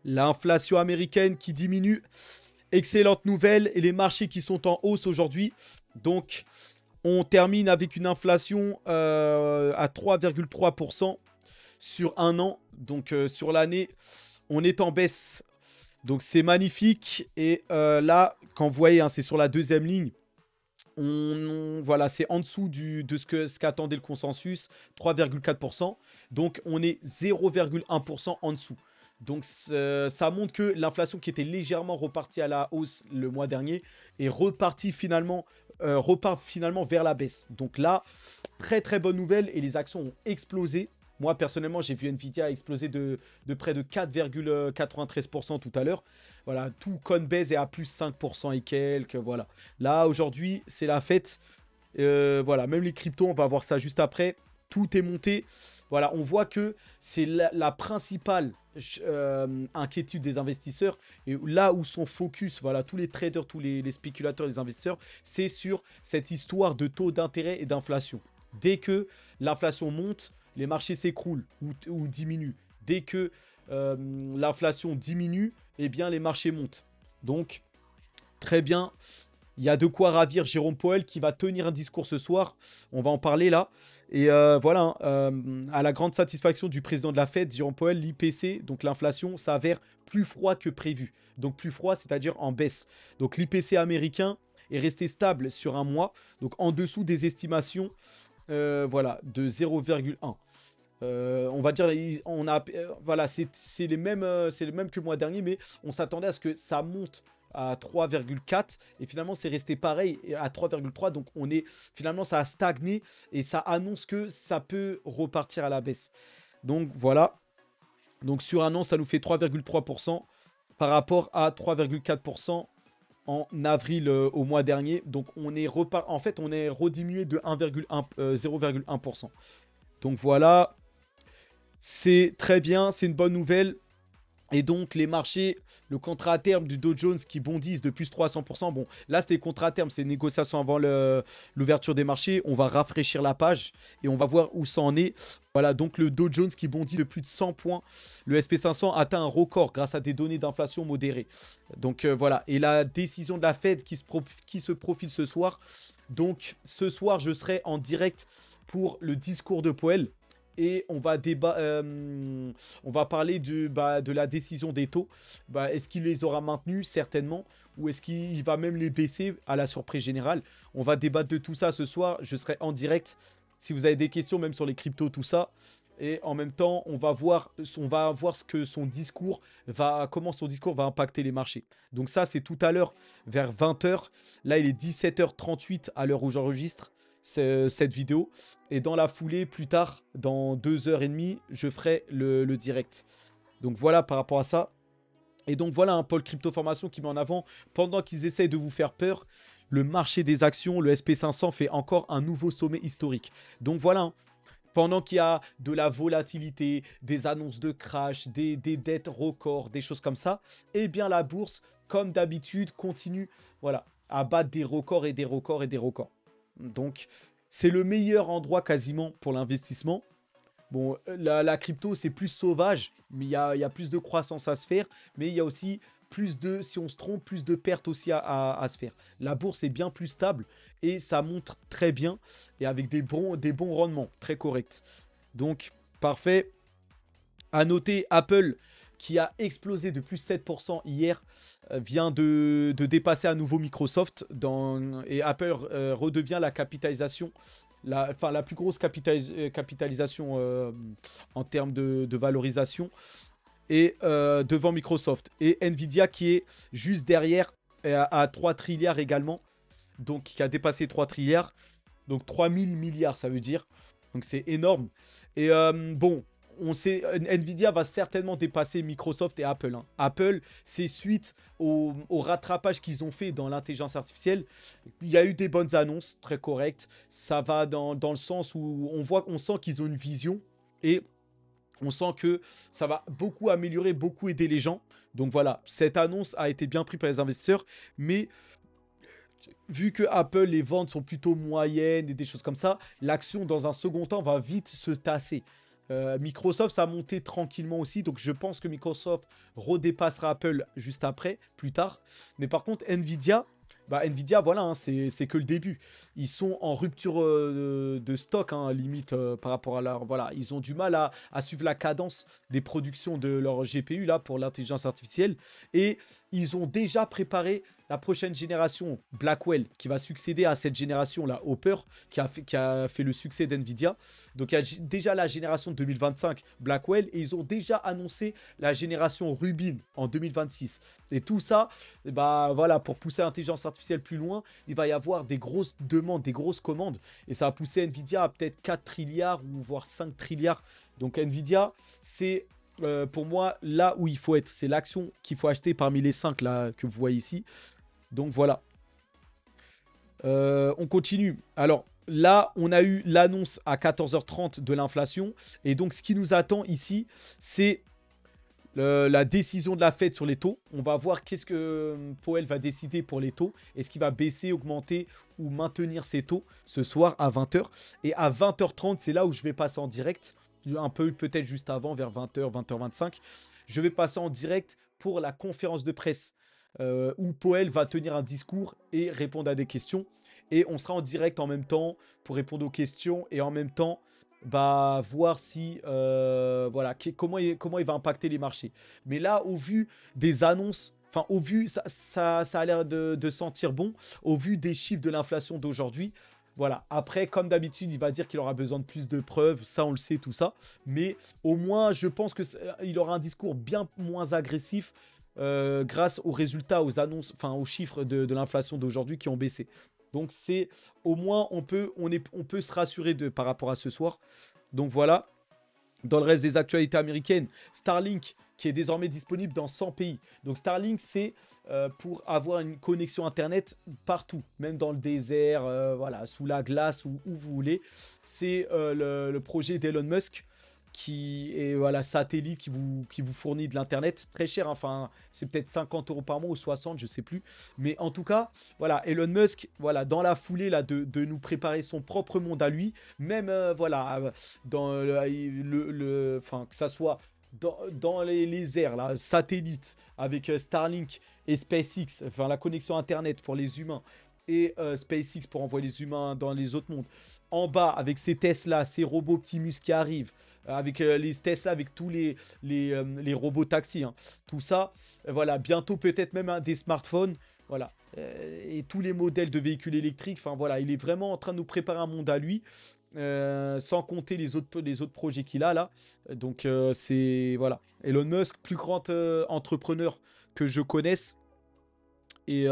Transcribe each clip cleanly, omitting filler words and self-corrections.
L'inflation américaine qui diminue. Excellente nouvelle. Et les marchés qui sont en hausse aujourd'hui. Donc, on termine avec une inflation à 3,3% sur un an. Donc, sur l'année, on est en baisse. Donc, c'est magnifique. Et là, quand vous voyez, hein, c'est sur la deuxième ligne. Voilà, c'est en dessous de ce qu'attendait le consensus, 3,4%. Donc, on est 0,1% en dessous. Donc, ça montre que l'inflation qui était légèrement repartie à la hausse le mois dernier est repart finalement vers la baisse. Donc là, très très bonne nouvelle et les actions ont explosé. Moi, personnellement, j'ai vu Nvidia exploser de près de 4,93% tout à l'heure. Voilà, tout Coinbase est à plus 5% et quelques. Voilà. Là, aujourd'hui, c'est la fête. Voilà, même les cryptos, on va voir ça juste après. Tout est monté. Voilà, on voit que c'est la principale inquiétude des investisseurs. Et là où sont focus, voilà, tous les traders, tous les spéculateurs, les investisseurs, c'est sur cette histoire de taux d'intérêt et d'inflation. Dès que l'inflation monte, les marchés s'écroulent ou diminuent. Dès que l'inflation diminue, eh bien les marchés montent. Donc, très bien. Il y a de quoi ravir Jérôme Powell qui va tenir un discours ce soir. On va en parler là. Et voilà, à la grande satisfaction du président de la Fed, Jérôme Powell, l'IPC, donc l'inflation, s'avère plus froid que prévu. Donc plus froid, c'est-à-dire en baisse. Donc l'IPC américain est resté stable sur un mois, donc en dessous des estimations voilà, de 0,1. On va dire, voilà, c'est les mêmes que le mois dernier, mais on s'attendait à ce que ça monte à 3,4 et finalement c'est resté pareil à 3,3, donc finalement ça a stagné et ça annonce que ça peut repartir à la baisse. Donc voilà, donc sur un an ça nous fait 3,3% par rapport à 3,4% en avril au mois dernier. Donc en fait on est rediminué de 0,1%. Donc voilà, c'est très bien, c'est une bonne nouvelle. Et donc, les marchés, le contrat à terme du Dow Jones qui bondissent de plus 300%. Bon, là, c'était contrat à terme, c'est négociation avant l'ouverture des marchés. On va rafraîchir la page et on va voir où ça en est. Voilà, donc le Dow Jones qui bondit de plus de 100 points. Le SP500 atteint un record grâce à des données d'inflation modérées. Donc voilà, et la décision de la Fed qui se profile ce soir. Donc, ce soir, je serai en direct pour le discours de Powell. Et on va parler de la décision des taux. Est-ce qu'il les aura maintenus? Certainement. Ou est-ce qu'il va même les baisser à la surprise générale? On va débattre de tout ça ce soir. Je serai en direct. Si vous avez des questions, même sur les cryptos, tout ça. Et en même temps, on va voir ce que comment son discours va impacter les marchés. Donc ça, c'est tout à l'heure vers 20 h. Là, il est 17 h 38 à l'heure où j'enregistre cette vidéo. Et dans la foulée, plus tard, dans 2 h 30, je ferai le direct. Donc voilà par rapport à ça. Et donc voilà un pôle crypto formation qui met en avant, pendant qu'ils essayent de vous faire peur, le marché des actions, le SP500 fait encore un nouveau sommet historique. Donc voilà, hein, pendant qu'il y a de la volatilité, des annonces de crash, des dettes records, des choses comme ça, eh bien la bourse, comme d'habitude, continue voilà, à battre des records et des records et des records. Donc, c'est le meilleur endroit quasiment pour l'investissement. Bon, la crypto, c'est plus sauvage, mais il y a plus de croissance à se faire. Mais il y a aussi si on se trompe, plus de pertes aussi à se faire. La bourse est bien plus stable et ça montre très bien et avec des bons rendements, très corrects. Donc, parfait. À noter, Apple, qui a explosé de plus 7% hier, vient de dépasser à nouveau Microsoft. Et Apple redevient la capitalisation, la plus grosse capitalisation en termes de valorisation, et devant Microsoft. Et Nvidia qui est juste derrière, à 3 trilliards également, donc qui a dépassé 3 trilliards. Donc 3000 milliards, ça veut dire. Donc c'est énorme. Et bon, on sait, Nvidia va certainement dépasser Microsoft et Apple, hein. Apple, c'est suite au rattrapage qu'ils ont fait dans l'intelligence artificielle. Il y a eu des bonnes annonces, très correctes. Ça va dans le sens où on sent qu'ils ont une vision et on sent que ça va beaucoup améliorer, beaucoup aider les gens. Donc voilà, cette annonce a été bien prise par les investisseurs. Mais vu que Apple, les ventes sont plutôt moyennes et des choses comme ça, l'action dans un second temps va vite se tasser. Microsoft, ça a monté tranquillement aussi. Donc, je pense que Microsoft redépassera Apple juste après, plus tard. Mais par contre, Nvidia, bah, Nvidia, voilà, hein, c'est que le début. Ils sont en rupture de stock, hein, limite, par rapport à leur... Voilà, ils ont du mal à suivre la cadence des productions de leur GPU, là, pour l'intelligence artificielle. Et ils ont déjà préparé la prochaine génération Blackwell, qui va succéder à cette génération-là, Hopper, qui a fait le succès d'Nvidia. Donc, il y a déjà la génération de 2025 Blackwell, et ils ont déjà annoncé la génération Rubin en 2026. Et tout ça, bah voilà, pour pousser l'intelligence artificielle plus loin, il va y avoir des grosses demandes, des grosses commandes. Et ça va pousser Nvidia à peut-être 4 trilliards ou voire 5 trilliards. Donc Nvidia, c'est pour moi là où il faut être. C'est l'action qu'il faut acheter parmi les 5 là, que vous voyez ici. Donc voilà. On continue. Alors là, on a eu l'annonce à 14h30 de l'inflation. Et donc ce qui nous attend ici, c'est la décision de la Fed sur les taux. On va voir qu'est-ce que Powell va décider pour les taux. Est-ce qu'il va baisser, augmenter ou maintenir ses taux ce soir à 20h. Et à 20h30, c'est là où je vais passer en direct. Un peu peut-être juste avant, vers 20h, 20h25. Je vais passer en direct pour la conférence de presse où Powell va tenir un discours et répondre à des questions. Et on sera en direct en même temps pour répondre aux questions et en même temps bah, voir si voilà, comment il va impacter les marchés. Mais là, au vu des annonces, enfin au vu, ça a l'air de sentir bon, au vu des chiffres de l'inflation d'aujourd'hui. Voilà, après, comme d'habitude, il va dire qu'il aura besoin de plus de preuves, ça on le sait, tout ça. Mais au moins, je pense qu'il aura un discours bien moins agressif grâce aux résultats, aux annonces, enfin aux chiffres de l'inflation d'aujourd'hui qui ont baissé. Donc c'est au moins on peut se rassurer par rapport à ce soir. Donc voilà. Dans le reste des actualités américaines, Starlink qui est désormais disponible dans 100 pays. Donc Starlink c'est pour avoir une connexion internet partout, même dans le désert, voilà, sous la glace ou où vous voulez. C'est le projet d'Elon Musk qui est voilà, satellite qui vous fournit de l'internet très cher, hein. Enfin c'est peut-être 50 € par mois ou 60, je sais plus, mais en tout cas voilà, Elon Musk, voilà, dans la foulée là de nous préparer son propre monde à lui, même voilà, dans enfin que ça soit dans les airs là, satellite avec Starlink et SpaceX, enfin la connexion internet pour les humains et SpaceX pour envoyer les humains dans les autres mondes. En bas, avec ces Tesla, ces robots Optimus qui arrivent, avec les Tesla, avec tous les robots taxis, hein. Tout ça, voilà, bientôt peut-être même des smartphones, voilà, et tous les modèles de véhicules électriques. Enfin voilà, il est vraiment en train de nous préparer un monde à lui, sans compter les autres projets qu'il a là. Donc c'est voilà, Elon Musk, plus grand entrepreneur que je connaisse. Et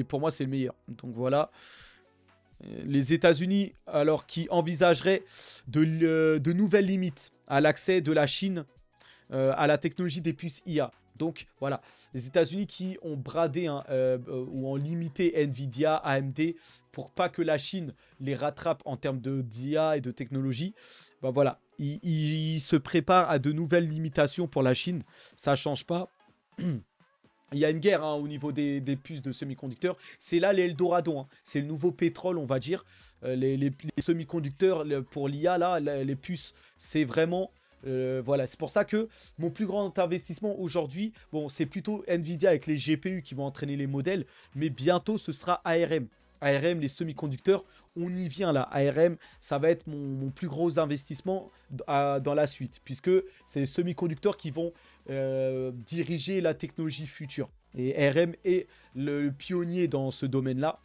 pour moi, c'est le meilleur. Donc voilà. Les États-Unis, alors qui envisageraient de nouvelles limites à l'accès de la Chine à la technologie des puces IA. Donc voilà, les États-Unis qui ont bradé hein, ou ont limité Nvidia, AMD pour pas que la Chine les rattrape en termes d'IA et de technologie. Ben voilà, ils se préparent à de nouvelles limitations pour la Chine. Ça change pas. Il y a une guerre hein, au niveau des puces de semi-conducteurs. C'est là l'Eldorado. Hein. C'est le nouveau pétrole, on va dire. Les semi-conducteurs pour l'IA, là, les puces, c'est vraiment... voilà, c'est pour ça que mon plus grand investissement aujourd'hui, bon, c'est plutôt Nvidia avec les GPU qui vont entraîner les modèles. Mais bientôt, ce sera ARM. ARM, les semi-conducteurs, on y vient là. ARM, ça va être mon plus gros investissement dans la suite. Puisque c'est les semi-conducteurs qui vont diriger la technologie future. Et ARM est le pionnier dans ce domaine-là.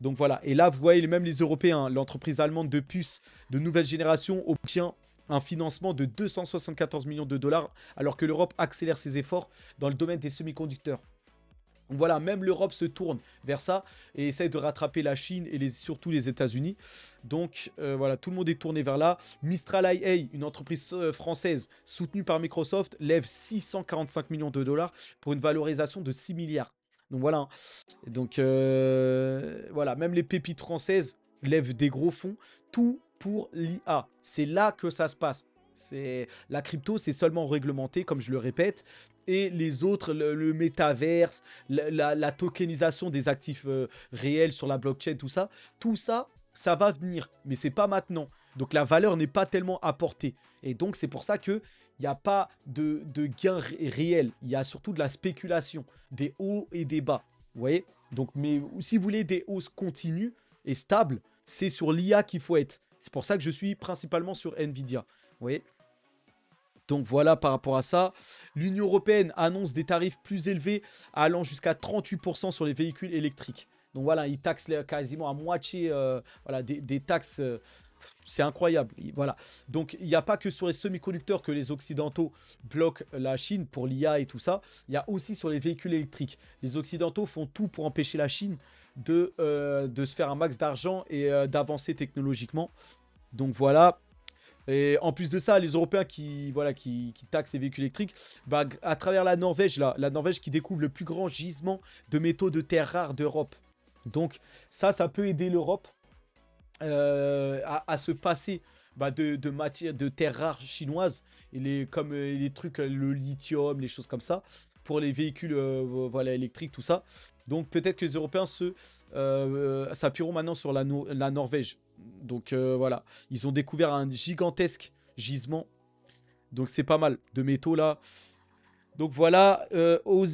Donc voilà. Et là, vous voyez, même les Européens, l'entreprise allemande de puces de nouvelle génération obtient un financement de 274 millions de dollars, alors que l'Europe accélère ses efforts dans le domaine des semi-conducteurs. Donc voilà, même l'Europe se tourne vers ça et essaye de rattraper la Chine et surtout les États-Unis. Donc voilà, tout le monde est tourné vers là. Mistral IA, une entreprise française soutenue par Microsoft, lève 645 millions de dollars pour une valorisation de 6 milliards. Donc voilà. Hein. Donc voilà, même les pépites françaises lèvent des gros fonds. Tout pour l'IA. C'est là que ça se passe. La crypto, c'est seulement réglementé, comme je le répète. Et les autres, le métaverse, la tokenisation des actifs réels sur la blockchain, tout ça, ça va venir. Mais c'est pas maintenant. Donc la valeur n'est pas tellement apportée. Et donc c'est pour ça que il n'y a pas de gain réel. Il y a surtout de la spéculation, des hauts et des bas. Vous voyez? Donc, mais si vous voulez des hausses continues et stables, c'est sur l'IA qu'il faut être. C'est pour ça que je suis principalement sur Nvidia. Vous voyez? Donc voilà par rapport à ça. L'Union européenne annonce des tarifs plus élevés allant jusqu'à 38% sur les véhicules électriques. Donc voilà, ils taxent quasiment à moitié voilà, des taxes. C'est incroyable. Voilà. Donc il n'y a pas que sur les semi-conducteurs que les Occidentaux bloquent la Chine pour l'IA et tout ça. Il y a aussi sur les véhicules électriques. Les Occidentaux font tout pour empêcher la Chine de se faire un max d'argent et d'avancer technologiquement. Donc voilà. Et en plus de ça, les Européens qui taxent les véhicules électriques, bah, à travers la Norvège, là, la Norvège qui découvre le plus grand gisement de métaux de terres rares d'Europe. Donc ça peut aider l'Europe à se passer bah, de matières, de terres rares chinoises, et comme les trucs, le lithium, les choses comme ça, pour les véhicules voilà, électriques, tout ça. Donc peut-être que les Européens s'appuieront maintenant sur la Norvège. Donc voilà, ils ont découvert un gigantesque gisement. Donc c'est pas mal de métaux là. Donc voilà, au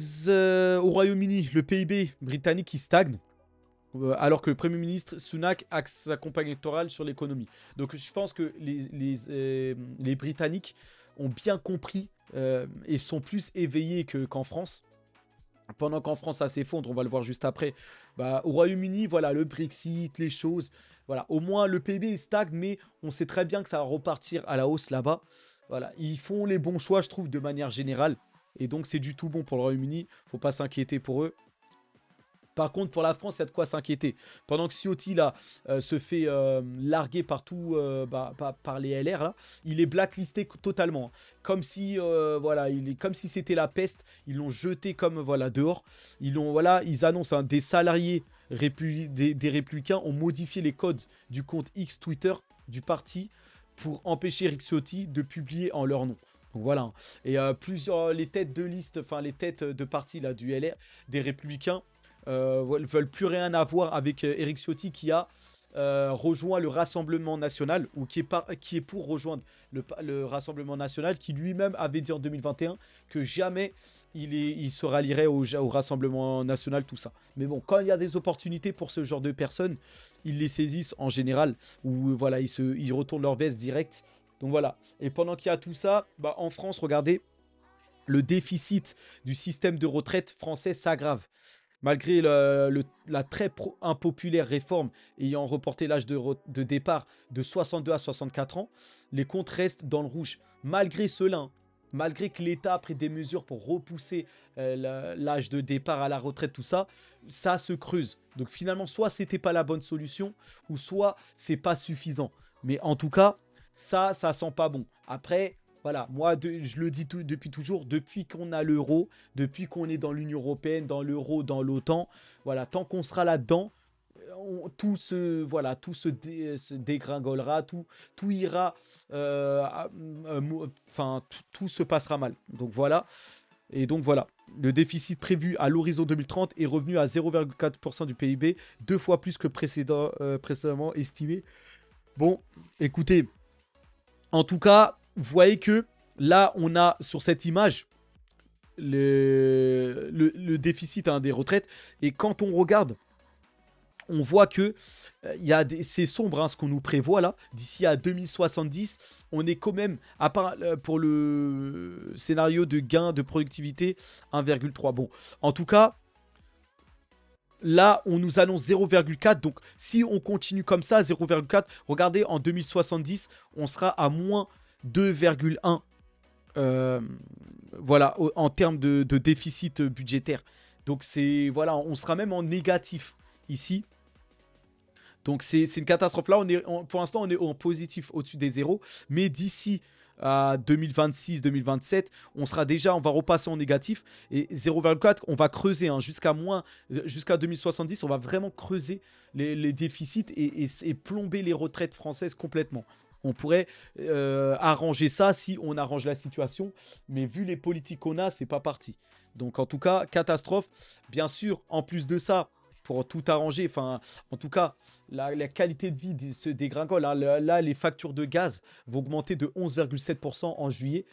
Royaume-Uni, le PIB britannique qui stagne. Alors que le Premier ministre Sunak axe sa campagne électorale sur l'économie. Donc je pense que les Britanniques ont bien compris et sont plus éveillés qu'en France. Pendant qu'en France ça s'effondre, on va le voir juste après. Bah, au Royaume-Uni, voilà, le Brexit, les choses. Voilà, au moins le PIB stagne, mais on sait très bien que ça va repartir à la hausse là-bas. Voilà, ils font les bons choix, je trouve, de manière générale. Et donc c'est du tout bon pour le Royaume-Uni. Faut pas s'inquiéter pour eux. Par contre, pour la France, il y a de quoi s'inquiéter. Pendant que Ciotti là, se fait larguer partout par les LR, là, il est blacklisté totalement. Comme si, voilà, comme si c'était la peste. Ils l'ont jeté comme voilà, dehors. Ils annoncent des salariés des Républicains ont modifié les codes du compte X Twitter du parti pour empêcher Eric Ciotti de publier en leur nom. Donc voilà. Et les têtes de liste, enfin les têtes de parti là, du LR, des Républicains, veulent plus rien avoir avec Eric Ciotti qui a rejoint le Rassemblement National, ou qui est pour rejoindre le Rassemblement National, qui lui-même avait dit en 2021 que jamais il se rallierait au Rassemblement National, tout ça. Mais bon, quand il y a des opportunités pour ce genre de personnes, ils les saisissent en général, ou voilà, ils retournent leur veste direct. Donc voilà. Et pendant qu'il y a tout ça, bah, en France, regardez, le déficit du système de retraite français s'aggrave. Malgré la très impopulaire réforme ayant reporté l'âge de départ de 62 à 64 ans, les comptes restent dans le rouge. Malgré cela, hein, malgré que l'État a pris des mesures pour repousser l'âge de départ à la retraite, tout ça, ça se creuse. Donc finalement, soit c'était pas la bonne solution, ou soit c'est pas suffisant. Mais en tout cas, ça sent pas bon. Après... Voilà, moi, je le dis depuis toujours, depuis qu'on a l'euro, depuis qu'on est dans l'Union européenne, dans l'euro, dans l'OTAN, voilà, tant qu'on sera là-dedans, tout se dégringolera, tout ira, enfin, tout se passera mal. Donc voilà, et donc voilà, le déficit prévu à l'horizon 2030 est revenu à 0,4% du PIB, 2 fois plus que précédemment estimé. Bon, écoutez, en tout cas... Vous voyez que là, on a sur cette image le déficit des retraites. Et quand on regarde, on voit que c'est sombre hein, ce qu'on nous prévoit là. D'ici à 2070, on est quand même, à part pour le scénario de gain de productivité, 1,3. Bon, en tout cas... Là, on nous annonce 0,4. Donc, si on continue comme ça, 0,4, regardez, en 2070, on sera à moins 2,1 voilà, en termes de déficit budgétaire. Donc, voilà, on sera même en négatif ici. Donc, c'est une catastrophe. Là, pour l'instant, on est en positif au-dessus des zéros. Mais d'ici à 2026-2027, on va repasser en négatif. Et 0,4, on va creuser hein, jusqu'à 2070. On va vraiment creuser les déficits et plomber les retraites françaises complètement. On pourrait arranger ça si on arrange la situation. Mais vu les politiques qu'on a, c'est pas parti. Donc en tout cas, catastrophe. Bien sûr, en plus de ça, pour tout arranger. Enfin, en tout cas, la qualité de vie se dégringole, hein. Là, les factures de gaz vont augmenter de 11,7% en juillet,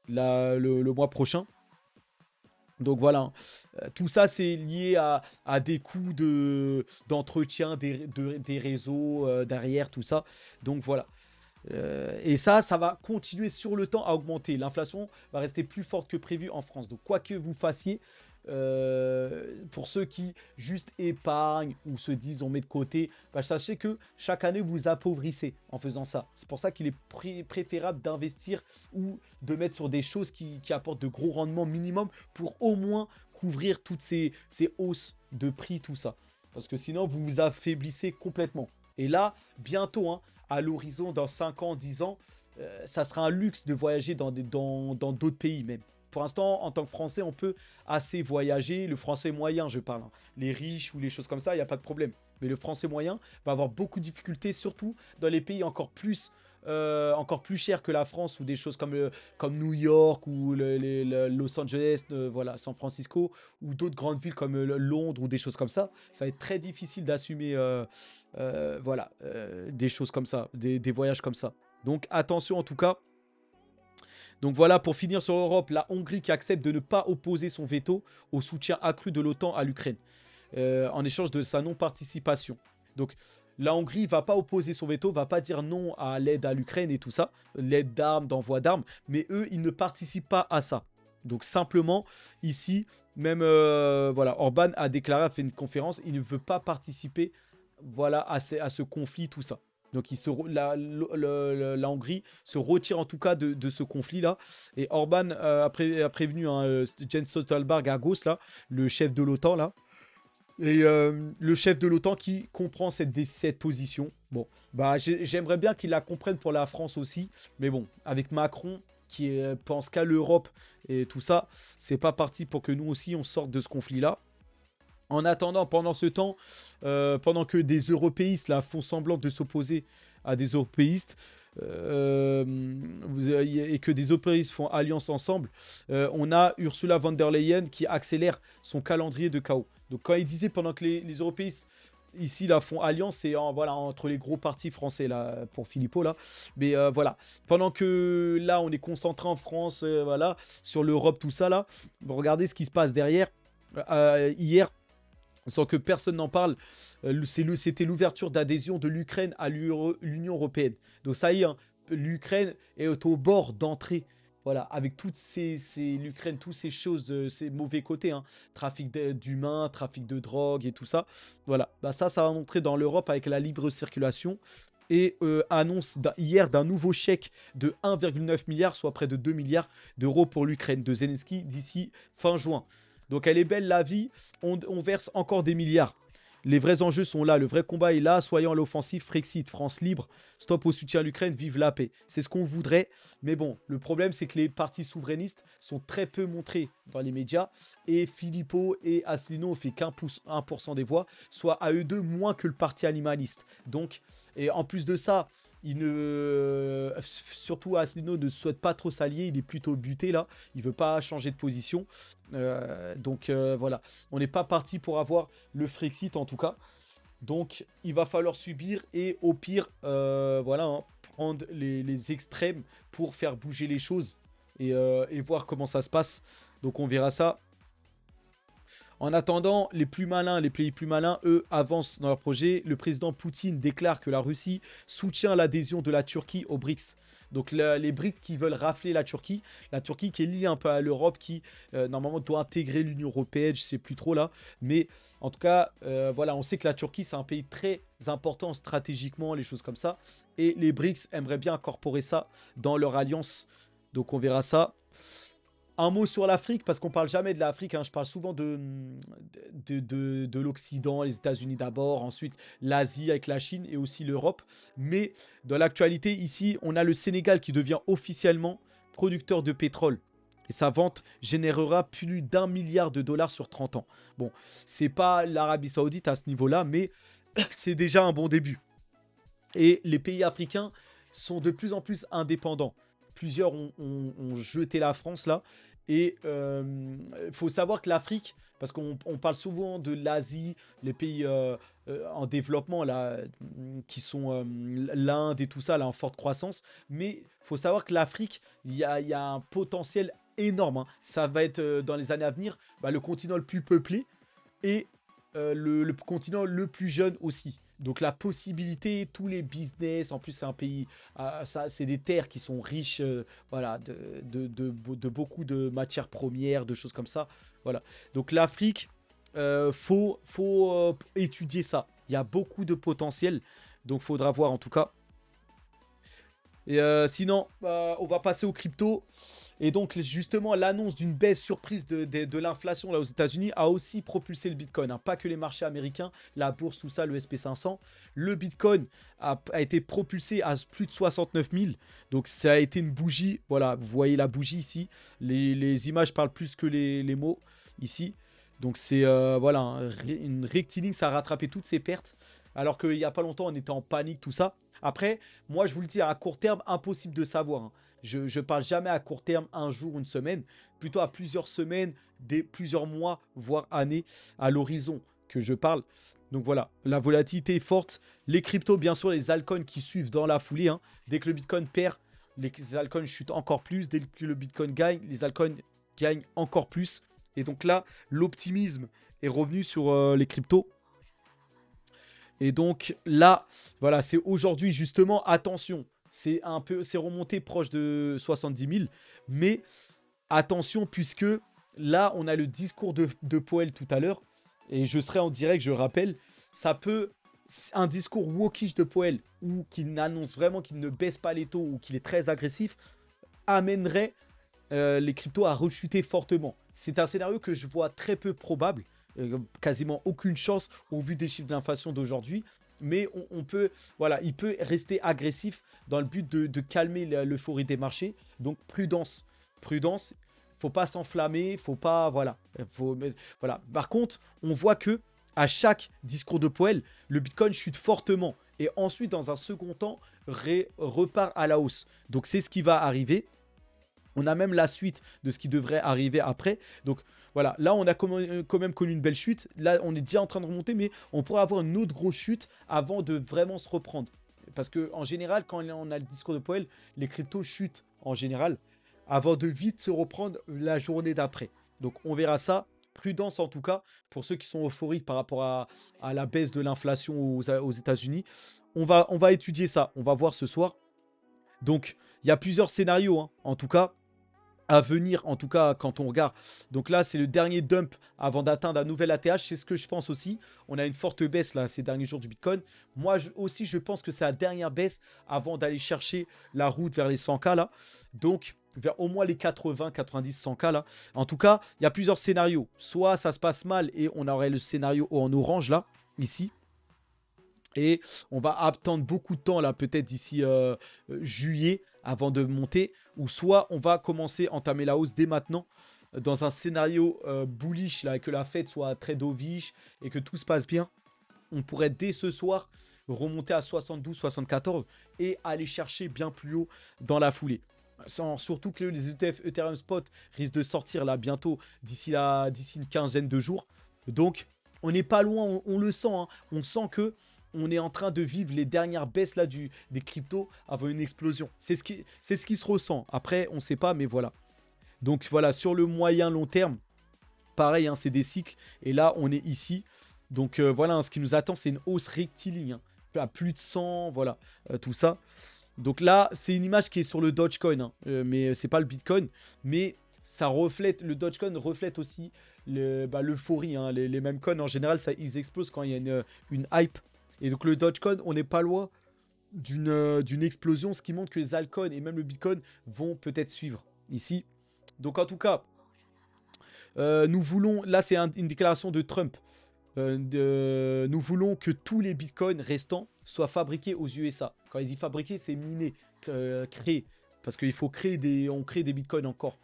là, le mois prochain. Donc voilà, hein. Tout ça c'est lié à des coûts d'entretien des réseaux derrière, tout ça. Donc voilà. Et ça va continuer sur le temps à augmenter. L'inflation va rester plus forte que prévu en France. Donc quoi que vous fassiez, pour ceux qui juste épargnent ou se disent on met de côté, bah, sachez que chaque année vous appauvrissez en faisant ça. C'est pour ça qu'il est préférable d'investir ou de mettre sur des choses qui apportent de gros rendements minimum pour au moins couvrir toutes ces hausses de prix, tout ça. Parce que sinon vous vous affaiblissez complètement. Et là, bientôt, hein, à l'horizon dans 5 ans, 10 ans, ça sera un luxe de voyager dans d'autres pays même. Pour l'instant, en tant que Français, on peut assez voyager. Le Français moyen, je parle, hein. Les riches ou les choses comme ça, il n'y a pas de problème. Mais le Français moyen va avoir beaucoup de difficultés, surtout dans les pays encore plus chers que la France ou des choses comme New York ou Los Angeles, voilà, San Francisco ou d'autres grandes villes comme Londres ou des choses comme ça. Ça va être très difficile d'assumer voilà, des choses comme ça, des voyages comme ça. Donc attention en tout cas. Donc voilà, pour finir sur l'Europe, la Hongrie qui accepte de ne pas opposer son veto au soutien accru de l'OTAN à l'Ukraine, en échange de sa non-participation. Donc la Hongrie ne va pas opposer son veto, va pas dire non à l'aide à l'Ukraine et tout ça, l'aide d'armes, d'envoi d'armes, mais eux, ils ne participent pas à ça. Donc simplement, ici, même voilà, Orban a déclaré, a fait une conférence, il ne veut pas participer voilà, à ce conflit, tout ça. Donc la Hongrie se retire en tout cas de ce conflit-là. Et Orban a prévenu hein, Jens Stoltenberg à gauche, là, le chef de l'OTAN, là. Et le chef de l'OTAN qui comprend cette position. Bon, bah j'aimerais bien qu'il la comprenne pour la France aussi. Mais bon, avec Macron qui pense qu'à l'Europe et tout ça, c'est pas parti pour que nous aussi on sorte de ce conflit-là. En attendant, pendant ce temps, pendant que des européistes là, font semblant de s'opposer à des européistes et que des européistes font alliance ensemble, on a Ursula von der Leyen qui accélère son calendrier de chaos. Donc quand il disait pendant que les européistes ici là font alliance, c'est voilà, entre les gros partis français là pour Philippot là. Mais voilà, pendant que là on est concentré en France, voilà, sur l'Europe tout ça là, regardez ce qui se passe derrière. Hier, sans que personne n'en parle, c'était l'ouverture d'adhésion de l'Ukraine à l'Union européenne. Donc ça y est, hein, l'Ukraine est au bord d'entrer. Voilà, avec toutes l'Ukraine, toutes ces choses, ces mauvais côtés, hein, trafic d'humains, trafic de drogue et tout ça. Voilà, bah ça va entrer dans l'Europe avec la libre circulation. Et annonce hier d'un nouveau chèque de 1,9 milliard, soit près de 2 milliards d'euros pour l'Ukraine de Zelensky d'ici fin juin. Donc elle est belle la vie, on verse encore des milliards. Les vrais enjeux sont là, le vrai combat est là, soyons à l'offensive, Frexit, France libre, stop au soutien à l'Ukraine, vive la paix. C'est ce qu'on voudrait, mais bon, le problème c'est que les partis souverainistes sont très peu montrés dans les médias, et Philippot et Asselineau ont fait qu'1% des voix, soit à eux deux moins que le parti animaliste. Donc, et en plus de ça, surtout Asselineau ne souhaite pas trop s'allier, il est plutôt buté là, il veut pas changer de position. Donc voilà, on n'est pas parti pour avoir le Frexit en tout cas. Donc il va falloir subir et au pire, voilà, hein, prendre les extrêmes pour faire bouger les choses et voir comment ça se passe. Donc on verra ça. En attendant, les pays plus malins, eux, avancent dans leur projet. Le président Poutine déclare que la Russie soutient l'adhésion de la Turquie aux BRICS. Donc les BRICS qui veulent rafler la Turquie qui est liée un peu à l'Europe, qui normalement doit intégrer l'Union européenne, je ne sais plus trop là. Mais en tout cas, voilà, on sait que la Turquie, c'est un pays très important stratégiquement, les choses comme ça. Et les BRICS aimeraient bien incorporer ça dans leur alliance. Donc on verra ça. Un mot sur l'Afrique, parce qu'on parle jamais de l'Afrique, hein. Je parle souvent de l'Occident, les États-Unis d'abord, ensuite l'Asie avec la Chine et aussi l'Europe. Mais dans l'actualité, ici, on a le Sénégal qui devient officiellement producteur de pétrole. Et sa vente générera plus d'1 milliard de dollars sur 30 ans. Bon, c'est pas l'Arabie Saoudite à ce niveau-là, mais c'est déjà un bon début. Et les pays africains sont de plus en plus indépendants. Plusieurs ont jeté la France là. Et il faut savoir que l'Afrique, parce qu'on parle souvent de l'Asie, les pays en développement, là, qui sont l'Inde et tout ça, là, en forte croissance. Mais il faut savoir que l'Afrique, il y a un potentiel énorme, hein. Ça va être, dans les années à venir, bah, le continent le plus peuplé et le continent le plus jeune aussi. Donc la possibilité, tous les business, en plus c'est un pays, ça, c'est des terres qui sont riches, voilà, de beaucoup de matières premières, de choses comme ça. Voilà. Donc l'Afrique, faut étudier ça. Il y a beaucoup de potentiel, donc faudra voir en tout cas. Et sinon, on va passer aux cryptos. Et donc, justement, l'annonce d'une baisse surprise de l'inflation là aux États-Unis a aussi propulsé le Bitcoin, hein. Pas que les marchés américains, la bourse, tout ça, le SP500. Le Bitcoin a été propulsé à plus de 69 000. Donc, ça a été une bougie. Voilà, vous voyez la bougie ici. Les images parlent plus que les mots ici. Donc, c'est voilà, une rectiligne, ça a rattrapé toutes ses pertes. Alors qu'il n'y a pas longtemps, on était en panique, tout ça. Après, moi, je vous le dis, à court terme, impossible de savoir, hein. Je parle jamais à court terme, un jour, une semaine, plutôt à plusieurs semaines, plusieurs mois, voire années à l'horizon que je parle. Donc voilà, la volatilité est forte. Les cryptos, bien sûr, les altcoins qui suivent dans la foulée, hein. Dès que le Bitcoin perd, les altcoins chutent encore plus. Dès que le Bitcoin gagne, les altcoins gagnent encore plus. Et donc là, l'optimisme est revenu sur les cryptos. Et donc là, voilà, c'est aujourd'hui justement, attention, c'est remonté proche de 70 000, mais attention puisque là, on a le discours de Powell tout à l'heure, et je serai en direct, je rappelle, un discours wokishe de Powell, ou qu'il annonce vraiment qu'il ne baisse pas les taux, ou qu'il est très agressif, amènerait les cryptos à rechuter fortement. C'est un scénario que je vois très peu probable, quasiment aucune chance au vu des chiffres de l'inflation d'aujourd'hui. Mais on peut, voilà, il peut rester agressif dans le but de calmer l'euphorie des marchés. Donc prudence, prudence. Faut pas s'enflammer, faut pas, voilà, voilà. Par contre, on voit que à chaque discours de Powell, le Bitcoin chute fortement et ensuite, dans un second temps, repart à la hausse. Donc c'est ce qui va arriver. On a même la suite de ce qui devrait arriver après. Donc voilà, là on a quand même connu une belle chute. Là on est déjà en train de remonter, mais on pourrait avoir une autre grosse chute avant de vraiment se reprendre. Parce qu'en général, quand on a le discours de Powell, les cryptos chutent en général avant de vite se reprendre la journée d'après. Donc on verra ça. Prudence en tout cas pour ceux qui sont euphoriques par rapport à la baisse de l'inflation aux États-Unis. On va étudier ça. On va voir ce soir. Donc il y a plusieurs scénarios, hein, en tout cas à venir, en tout cas quand on regarde. Donc là, c'est le dernier dump avant d'atteindre un nouvel ATH. C'est ce que je pense aussi. On a une forte baisse là ces derniers jours du Bitcoin. Moi aussi, je pense que c'est la dernière baisse avant d'aller chercher la route vers les 100K là. Donc vers au moins les 80, 90, 100K là. En tout cas, il y a plusieurs scénarios. Soit ça se passe mal et on aurait le scénario en orange là, ici. Et on va attendre beaucoup de temps là, peut-être d'ici juillet avant de monter. Ou soit on va commencer à entamer la hausse dès maintenant dans un scénario bullish là, que la Fed soit très dovish et que tout se passe bien. On pourrait dès ce soir remonter à 72, 74 et aller chercher bien plus haut dans la foulée. Surtout que les ETF Ethereum Spot risquent de sortir là bientôt d'ici une quinzaine de jours. Donc on n'est pas loin, on le sent, hein. On sent que on est en train de vivre les dernières baisses là des cryptos avant une explosion. C'est ce qui se ressent. Après, on ne sait pas, mais voilà. Donc voilà, sur le moyen long terme, pareil, hein, c'est des cycles. Et là, on est ici. Donc voilà, hein, ce qui nous attend, c'est une hausse rectiligne, hein, à plus de 100, voilà, tout ça. Donc là, c'est une image qui est sur le Dogecoin, hein, mais c'est pas le Bitcoin. Mais ça reflète, le Dogecoin reflète aussi l'euphorie, hein. Les mêmes coins, en général, ils explosent quand il y a une hype. Et donc le Dogecoin, on n'est pas loin d'une explosion, ce qui montre que les altcoins et même le Bitcoin vont peut-être suivre ici. Donc en tout cas, nous voulons, là c'est une déclaration de Trump, nous voulons que tous les Bitcoins restants soient fabriqués aux USA. Quand il dit fabriquer, c'est miner, créer. Parce qu'il faut on crée des bitcoins encore.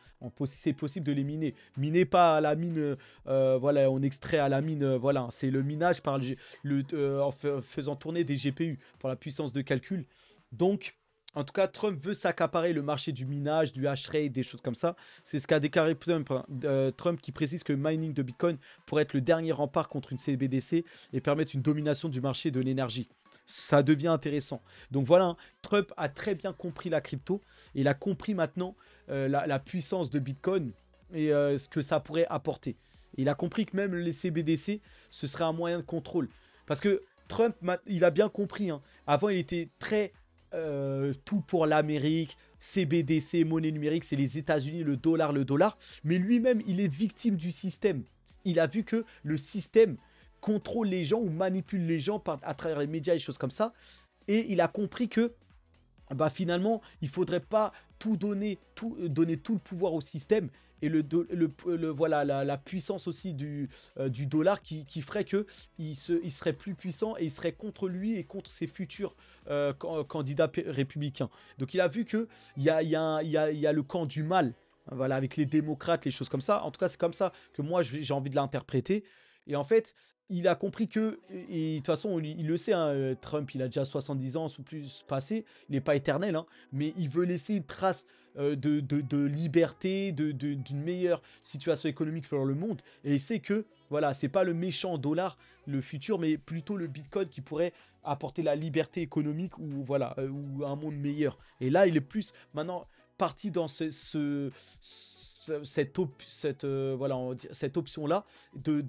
C'est possible de les miner. Miner pas à la mine, voilà, on extrait à la mine, voilà. C'est le minage en faisant tourner des GPU pour la puissance de calcul. Donc, En tout cas, Trump veut s'accaparer le marché du minage, du hash rate, des choses comme ça. C'est ce qu'a déclaré Trump, hein. Trump qui précise que le mining de Bitcoin pourrait être le dernier rempart contre une CBDC et permettre une domination du marché de l'énergie. Ça devient intéressant. Donc voilà, hein, Trump a très bien compris la crypto. Et il a compris maintenant la puissance de Bitcoin et ce que ça pourrait apporter. Et il a compris que même les CBDC, ce serait un moyen de contrôle. Parce que Trump, il a bien compris, hein. Avant, il était très tout pour l'Amérique, CBDC, monnaie numérique, c'est les États-Unis, le dollar, le dollar. Mais lui-même, il est victime du système. Il a vu que le système contrôle les gens ou manipule les gens à travers les médias et des choses comme ça. Et il a compris que bah, finalement, il ne faudrait pas donner tout le pouvoir au système. Et voilà, la puissance aussi du dollar qui ferait qu'il serait plus puissant et il serait contre lui et contre ses futurs candidats républicains. Donc il a vu qu'il y a le camp du mal, voilà, avec les démocrates, les choses comme ça. En tout cas, c'est comme ça que moi, j'ai envie de l'interpréter. Et en fait, il a compris que, et de toute façon, il le sait, hein, Trump, il a déjà 70 ans ou plus passé, il n'est pas éternel, hein, mais il veut laisser une trace de liberté, d'une meilleure situation économique pour le monde. Et il sait que, voilà, c'est pas le méchant dollar, le futur, mais plutôt le Bitcoin qui pourrait apporter la liberté économique ou, voilà, ou un monde meilleur. Et là, il est plus maintenant parti dans cette option-là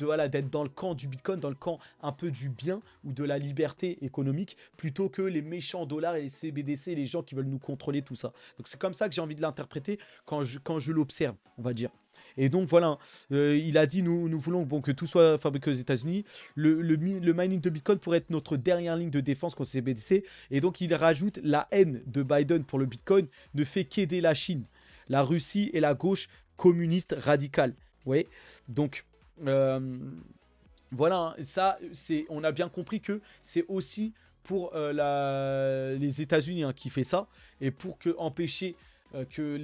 voilà, d'être dans le camp du Bitcoin, dans le camp un peu du bien ou de la liberté économique, plutôt que les méchants dollars et les CBDC, les gens qui veulent nous contrôler, tout ça. Donc c'est comme ça que j'ai envie de l'interpréter quand je l'observe, on va dire. Et donc voilà, il a dit, nous voulons que tout soit fabriqué aux États-Unis. Le mining de Bitcoin pourrait être notre dernière ligne de défense contre les CBDC. Et donc il rajoute, la haine de Biden pour le Bitcoin ne fait qu'aider la Chine, la Russie et la gauche communiste radicale. Vous voyez? Donc voilà, hein, ça, on a bien compris que c'est aussi pour les États-Unis, hein, qui fait ça, et pour empêcher que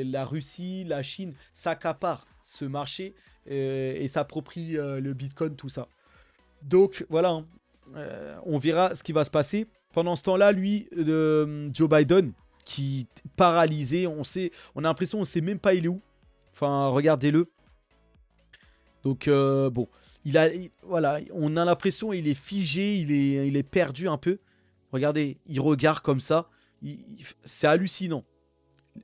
la Russie, la Chine s'accaparent ce marché et s'approprient le Bitcoin, tout ça. Donc voilà, hein, on verra ce qui va se passer. Pendant ce temps-là, lui, Joe Biden, qui est paralysé, on a l'impression qu'on ne sait même pas il est où. Enfin, regardez-le. Donc bon, voilà, on a l'impression il est figé, il est perdu un peu. Regardez, il regarde comme ça. C'est hallucinant.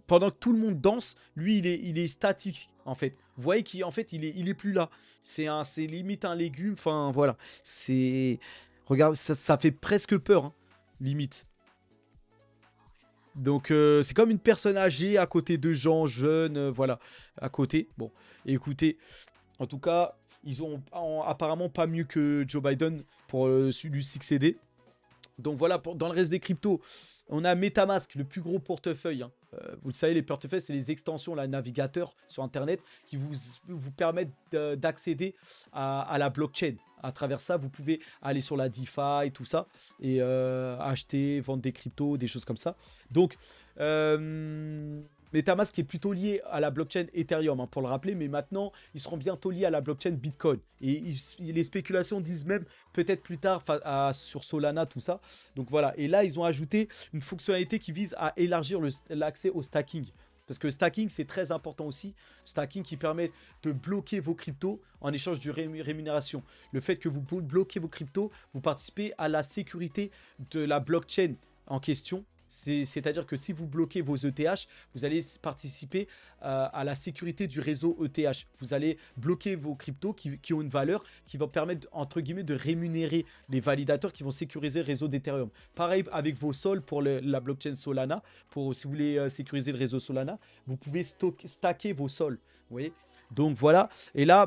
Pendant que tout le monde danse, lui, il est statique, en fait. Vous voyez qu'en fait, il est plus là. C'est limite un légume. Enfin, voilà. Regarde, ça fait presque peur, hein, limite. Donc, c'est comme une personne âgée à côté de gens jeunes, voilà, à côté. Bon, écoutez, en tout cas, ils ont apparemment pas mieux que Joe Biden pour lui succéder. Donc voilà, dans le reste des cryptos, on a MetaMask, le plus gros portefeuille, hein. Vous le savez, les portefeuilles, c'est les extensions, là, navigateurs sur Internet qui vous permettent d'accéder à la blockchain. À travers ça, vous pouvez aller sur la DeFi et tout ça et acheter, vendre des cryptos, des choses comme ça. Donc, MetaMask est plutôt lié à la blockchain Ethereum, hein, pour le rappeler, mais maintenant, ils seront bientôt liés à la blockchain Bitcoin. Et les spéculations disent même peut-être plus tard sur Solana, tout ça. Donc voilà, et là, ils ont ajouté une fonctionnalité qui vise à élargir l'accès au stacking. Parce que stacking, c'est très important aussi. Stacking qui permet de bloquer vos cryptos en échange de rémunération. Le fait que vous bloquez vos cryptos, vous participez à la sécurité de la blockchain en question. C'est-à-dire que si vous bloquez vos ETH, vous allez participer à la sécurité du réseau ETH. Vous allez bloquer vos cryptos qui ont une valeur qui va permettre, entre guillemets, de rémunérer les validateurs qui vont sécuriser le réseau d'Ethereum. Pareil avec vos sols pour la blockchain Solana. Si vous voulez sécuriser le réseau Solana, vous pouvez stacker vos sols. Vous voyez ? Donc voilà, et là,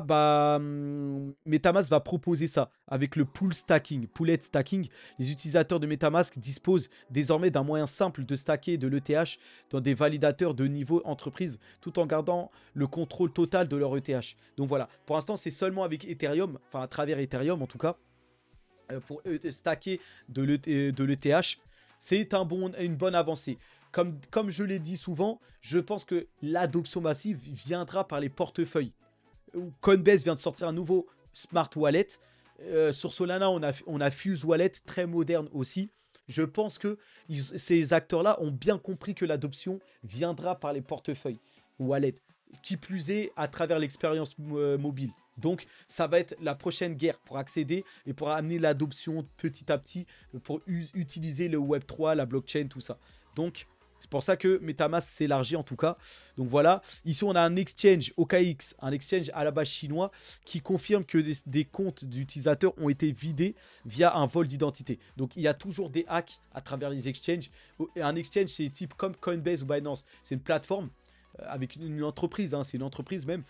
MetaMask va proposer ça avec le Pooled Stacking. Les utilisateurs de MetaMask disposent désormais d'un moyen simple de stacker de l'ETH dans des validateurs de niveau entreprise, tout en gardant le contrôle total de leur ETH. Donc voilà, pour l'instant, c'est seulement avec Ethereum, enfin à travers Ethereum en tout cas, pour stacker de l'ETH. C'est une bonne avancée. Comme je l'ai dit souvent, je pense que l'adoption massive viendra par les portefeuilles. Coinbase vient de sortir un nouveau Smart Wallet. Sur Solana, on a Fuse Wallet, très moderne aussi. Je pense que ces acteurs-là ont bien compris que l'adoption viendra par les portefeuilles wallet, qui plus est à travers l'expérience mobile. Donc, ça va être la prochaine guerre pour accéder et pour amener l'adoption petit à petit pour utiliser le Web3, la blockchain, tout ça. Donc, c'est pour ça que MetaMask s'élargit en tout cas. Donc voilà, ici on a un exchange OKX, un exchange à la base chinois qui confirme que des comptes d'utilisateurs ont été vidés via un vol d'identité. Donc il y a toujours des hacks à travers les exchanges. Un exchange c'est type comme Coinbase ou Binance, c'est une plateforme avec une entreprise, hein, c'est une entreprise même,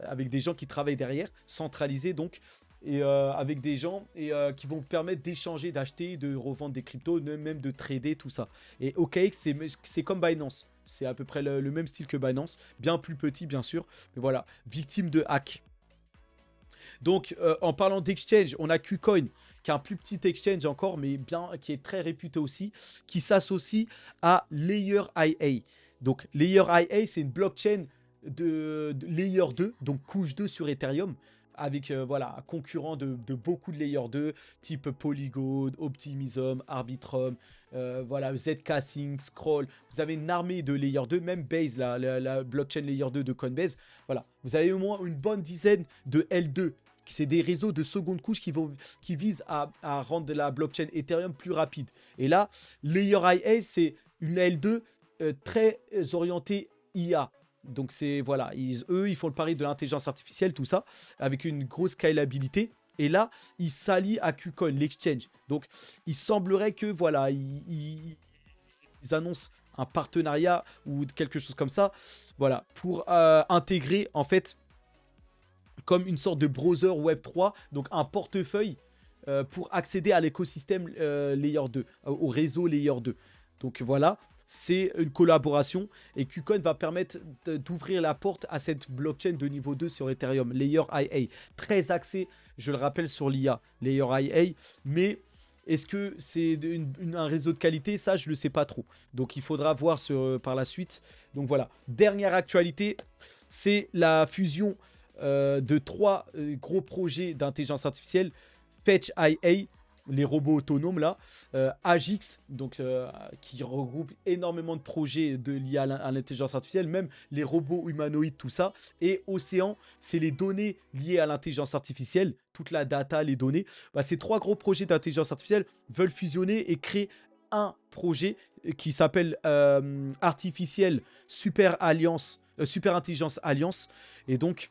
avec des gens qui travaillent derrière, centralisés donc, et avec des gens qui vont permettre d'échanger, d'acheter, de revendre des cryptos, même de trader, tout ça. Et OKX, c'est comme Binance. C'est à peu près le même style que Binance, bien plus petit bien sûr, mais voilà, victime de hack. Donc en parlant d'exchange, on a KuCoin, qui est un plus petit exchange encore, mais bien, qui est très réputé aussi, qui s'associe à Layer.ia. Donc Layer.ia, c'est une blockchain de Layer 2, donc couche 2 sur Ethereum, avec voilà, un concurrent de beaucoup de Layer 2, type Polygon, Optimism, Arbitrum, voilà, ZK Sync, Scroll. Vous avez une armée de Layer 2, même Base, la blockchain Layer 2 de Coinbase. Voilà, vous avez au moins une bonne dizaine de L2. C'est des réseaux de seconde couche qui visent à rendre la blockchain Ethereum plus rapide. Et là, Layer.ia, c'est une L2 très orientée IA. Donc c'est voilà, eux ils font le pari de l'intelligence artificielle, tout ça, avec une grosse scalabilité. Et là, ils s'allient à KuCoin, l'exchange. Donc il semblerait que voilà, ils annoncent un partenariat ou quelque chose comme ça, voilà, pour intégrer en fait comme une sorte de browser Web3, donc un portefeuille pour accéder à l'écosystème Layer 2, au réseau Layer 2. Donc voilà, c'est une collaboration et KuCoin va permettre d'ouvrir la porte à cette blockchain de niveau 2 sur Ethereum, Layer.ia. Très axé, je le rappelle, sur l'IA, Layer.ia, mais est-ce que c'est un réseau de qualité? Ça, je ne le sais pas trop. Donc il faudra voir par la suite. Donc voilà, dernière actualité, c'est la fusion de 3 gros projets d'intelligence artificielle, Fetch.ia, les robots autonomes là, Agix, donc qui regroupe énormément de projets liés à l'intelligence artificielle, même les robots humanoïdes, tout ça, et Océan, c'est les données liées à l'intelligence artificielle, toute la data, les données. Bah, ces 3 gros projets d'intelligence artificielle veulent fusionner et créer un projet qui s'appelle Artificiel Super Intelligence Alliance, et donc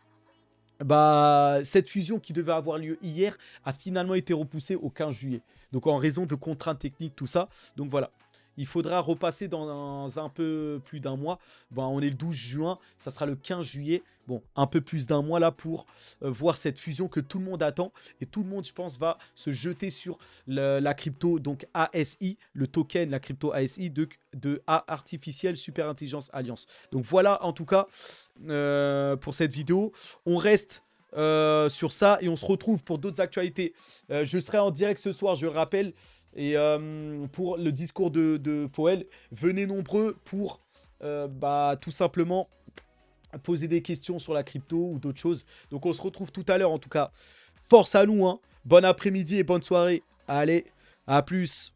bah, cette fusion qui devait avoir lieu hier a finalement été repoussée au 15 juillet. Donc en raison de contraintes techniques, tout ça. Donc voilà, il faudra repasser dans un peu plus d'un mois. Bon, on est le 12 juin, ça sera le 15 juillet. Bon, un peu plus d'un mois là pour voir cette fusion que tout le monde attend. Et tout le monde, je pense, va se jeter sur la crypto, donc ASI, le token, la crypto ASI de Artificiel Super Intelligence Alliance. Donc voilà, en tout cas, pour cette vidéo. On reste sur ça et on se retrouve pour d'autres actualités. Je serai en direct ce soir, je le rappelle. Et pour le discours de Powell, venez nombreux pour tout simplement poser des questions sur la crypto ou d'autres choses. Donc on se retrouve tout à l'heure en tout cas. Force à nous, hein. Bon après-midi et bonne soirée. Allez, à plus.